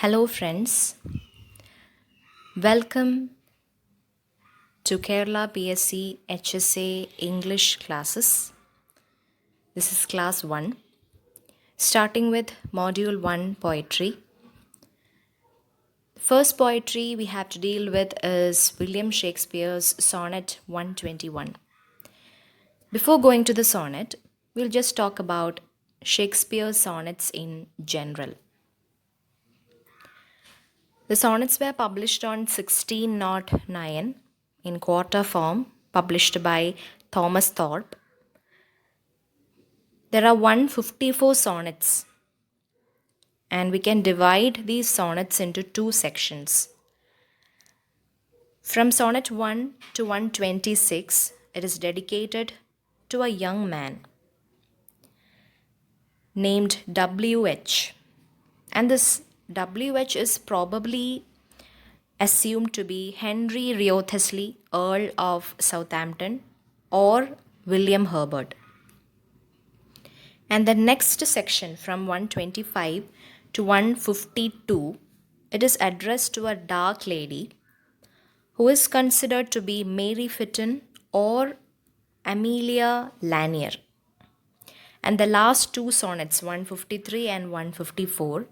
Hello, friends. Welcome to Kerala PSC HSA English classes. This is class 1, starting with module 1 poetry. First poetry we have to deal with is William Shakespeare's sonnet 121. Before going to the sonnet, we'll just talk about Shakespeare's sonnets in general. The sonnets were published on 1609 in quarter form, published by Thomas Thorpe. There are 154 sonnets, and we can divide these sonnets into two sections. From sonnet 1 to 126, it is dedicated to a young man named W.H. And this W.H. is probably assumed to be Henry Wriothesley, Earl of Southampton, or William Herbert. And the next section from 125 to 152, it is addressed to a dark lady who is considered to be Mary Fitton or Amelia Lanier. And the last two sonnets, 153 and 154,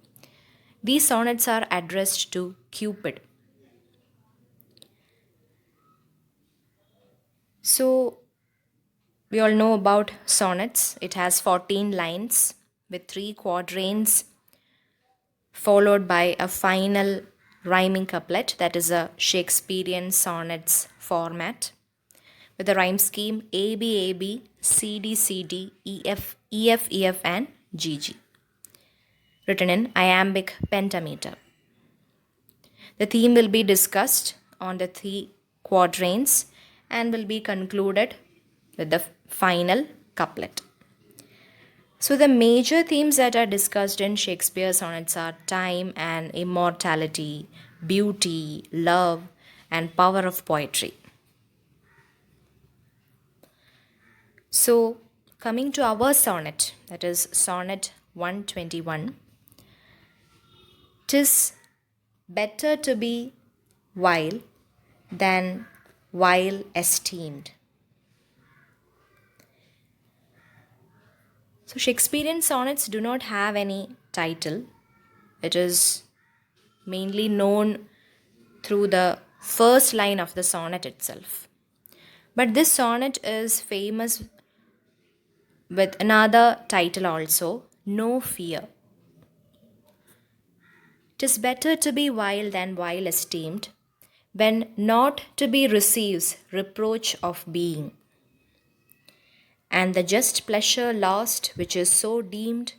these sonnets are addressed to Cupid. So, we all know about sonnets. It has 14 lines with 3 quatrains followed by a final rhyming couplet, that is a Shakespearean sonnets format with a rhyme scheme AB AB, CD CD, EF EF EF and GG, written in iambic pentameter. The theme will be discussed on the 3 quatrains and will be concluded with the final couplet. So the major themes that are discussed in Shakespeare's sonnets are time and immortality, beauty, love, and power of poetry. So coming to our sonnet, that is sonnet 121, 'tis better to be vile than vile esteemed. So Shakespearean sonnets do not have any title. It is mainly known through the first line of the sonnet itself. But this sonnet is famous with another title also, No Fear. 'Tis better to be vile than vile esteemed, when not to be receives reproach of being. And the just pleasure lost which is so deemed,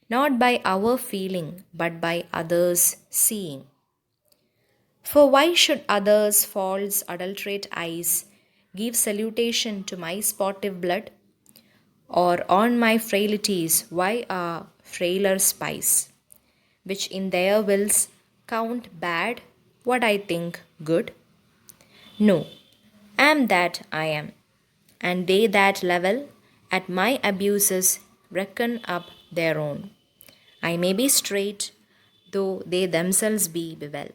not by our feeling, but by others' seeing. For why should others' false adulterate eyes give salutation to my sportive blood? Or on my frailties why are frailer spies, which in their wills count bad what I think good? No, am that I am, and they that level at my abuses reckon up their own. I may be straight, though they themselves be bevel.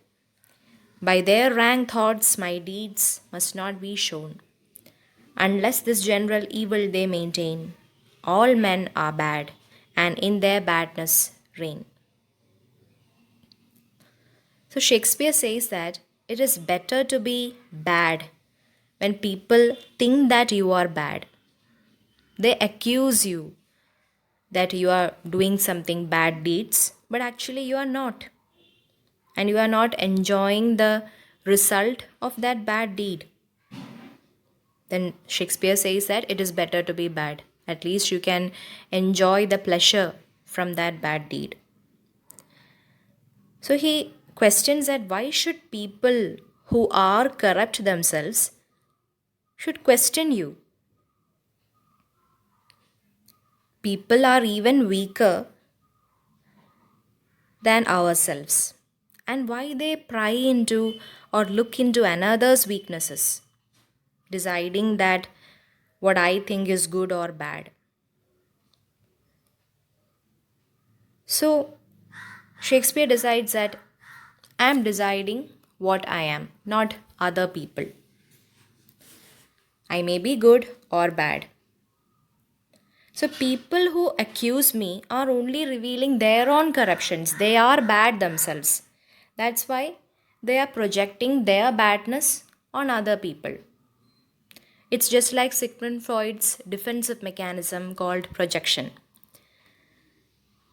By their rank thoughts my deeds must not be shown, unless this general evil they maintain. All men are bad, and in their badness reign. So Shakespeare says that it is better to be bad when people think that you are bad. They accuse you that you are doing something bad deeds, but actually you are not. And you are not enjoying the result of that bad deed. Then Shakespeare says that it is better to be bad. At least you can enjoy the pleasure from that bad deed. So he questions that why should people who are corrupt themselves should question you? People are even weaker than ourselves. And why they pry into or look into another's weaknesses, deciding that what I think is good or bad. So Shakespeare decides that I am deciding what I am, not other people. I may be good or bad. So, people who accuse me are only revealing their own corruptions. They are bad themselves. That's why they are projecting their badness on other people. It's just like Sigmund Freud's defensive mechanism called projection.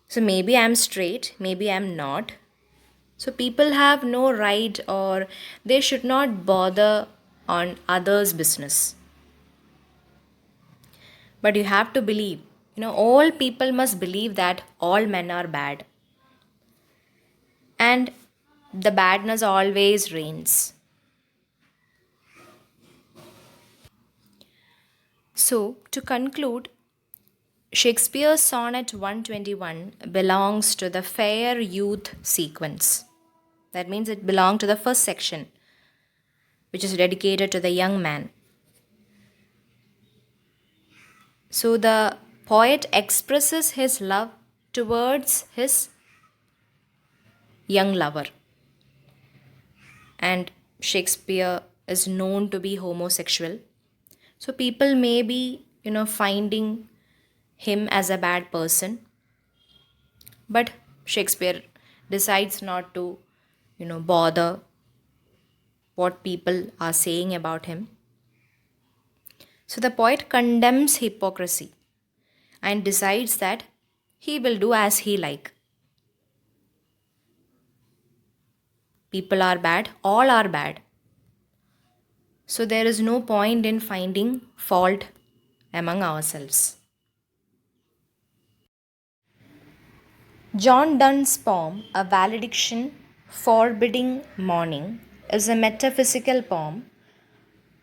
So, maybe I'm straight, maybe I'm not. So, people have no right or they should not bother on others' business. But you have to believe, all people must believe that all men are bad. And the badness always reigns. So, to conclude, Shakespeare's Sonnet 121 belongs to the fair youth sequence. That means it belongs to the first section, which is dedicated to the young man. So, the poet expresses his love towards his young lover. And Shakespeare is known to be homosexual. So people may be, finding him as a bad person. But Shakespeare decides not to, bother what people are saying about him. So the poet condemns hypocrisy and decides that he will do as he like. People are bad, all are bad. So there is no point in finding fault among ourselves. John Donne's poem, A Valediction Forbidding Mourning, is a metaphysical poem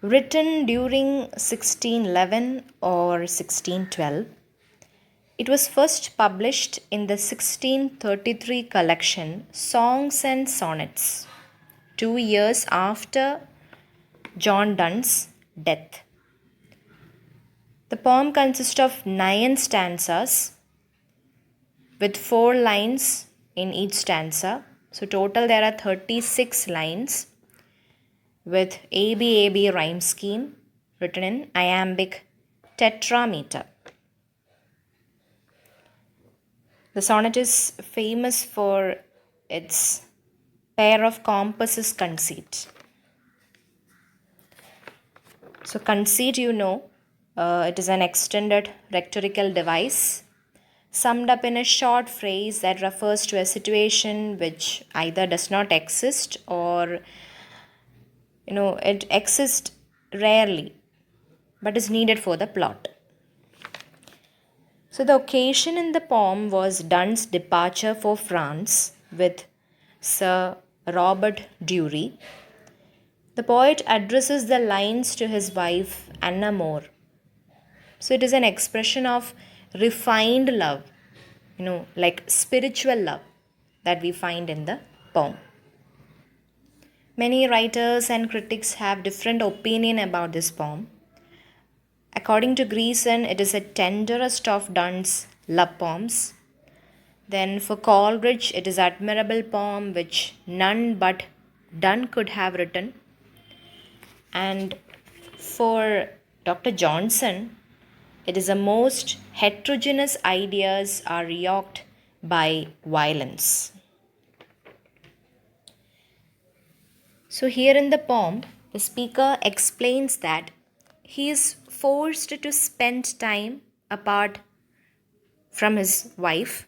written during 1611 or 1612. It was first published in the 1633 collection Songs and Sonnets, 2 years after John Donne's death. The poem consists of 9 stanzas with 4 lines in each stanza. So total there are 36 lines with ABAB rhyme scheme written in iambic tetrameter. The sonnet is famous for its pair of compasses conceit. So conceit, it is an extended rhetorical device summed up in a short phrase that refers to a situation which either does not exist or it exists rarely but is needed for the plot. So the occasion in the poem was Donne's departure for France with Sir Robert Drury. The poet addresses the lines to his wife Anna More. So it is an expression of refined love, like spiritual love that we find in the poem. Many writers and critics have different opinion about this poem. According to Greason, it is the tenderest of Donne's love poems. Then for Coleridge, it is admirable poem which none but Donne could have written. And for Dr. Johnson, it is the most heterogeneous ideas are yoked by violence. So here in the poem, the speaker explains that he is forced to spend time apart from his wife.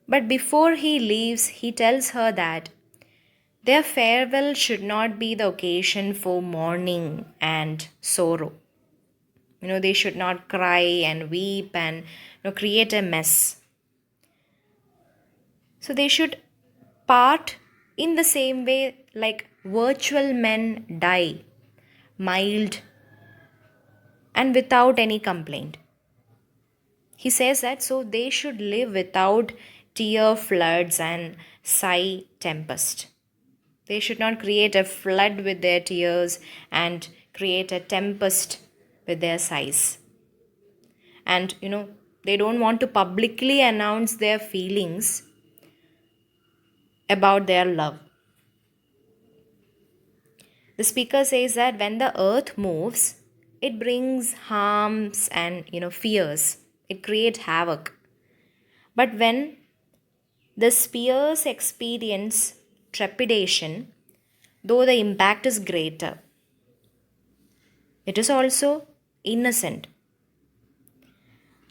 But before he leaves, he tells her that their farewell should not be the occasion for mourning and sorrow. They should not cry and weep and create a mess. So they should part in the same way like virtual men die, mild and without any complaint. He says that so they should live without tear floods and sigh tempest. They should not create a flood with their tears and create a tempest with their sighs. And they don't want to publicly announce their feelings about their love. The speaker says that when the earth moves, it brings harms and fears. It creates havoc. But when the spheres experience trepidation, though the impact is greater, it is also innocent.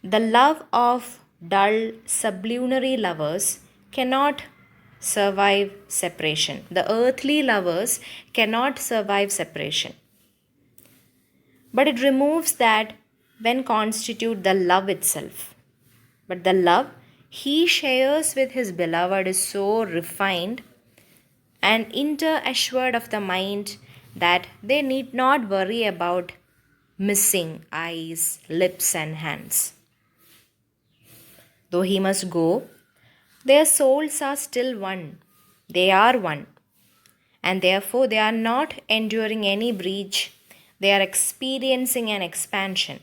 The love of dull sublunary lovers cannot survive separation. The earthly lovers cannot survive separation. But it removes that when constitute the love itself. But the love he shares with his beloved is so refined and inter-assured of the mind that they need not worry about missing eyes, lips, and hands. Though he must go, their souls are still one. They are one. And therefore, they are not enduring any breach. They are experiencing an expansion.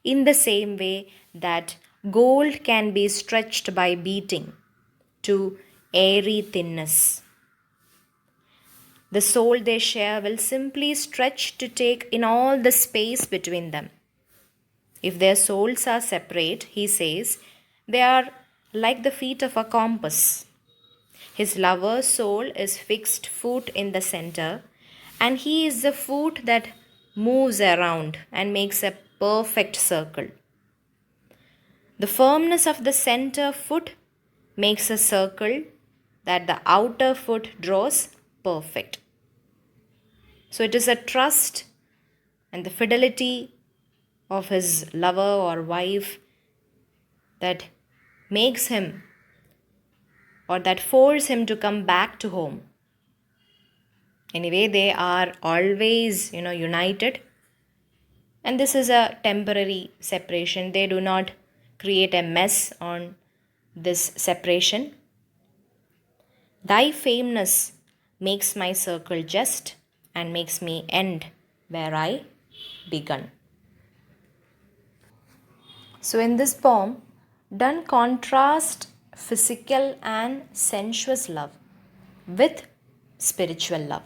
In the same way that gold can be stretched by beating to airy thinness, the soul they share will simply stretch to take in all the space between them. If their souls are separate, he says, they are like the feet of a compass. His lover's soul is fixed foot in the center, and he is the foot that moves around and makes a perfect circle. The firmness of the center foot makes a circle that the outer foot draws perfect. So it is a trust and the fidelity of his lover or wife that makes him or that force him to come back to home. Anyway, they are always, united. And this is a temporary separation. They do not create a mess on this separation. Thy fameness makes my circle just and makes me end where I begun. So in this poem, Donne contrasts physical and sensuous love with spiritual love.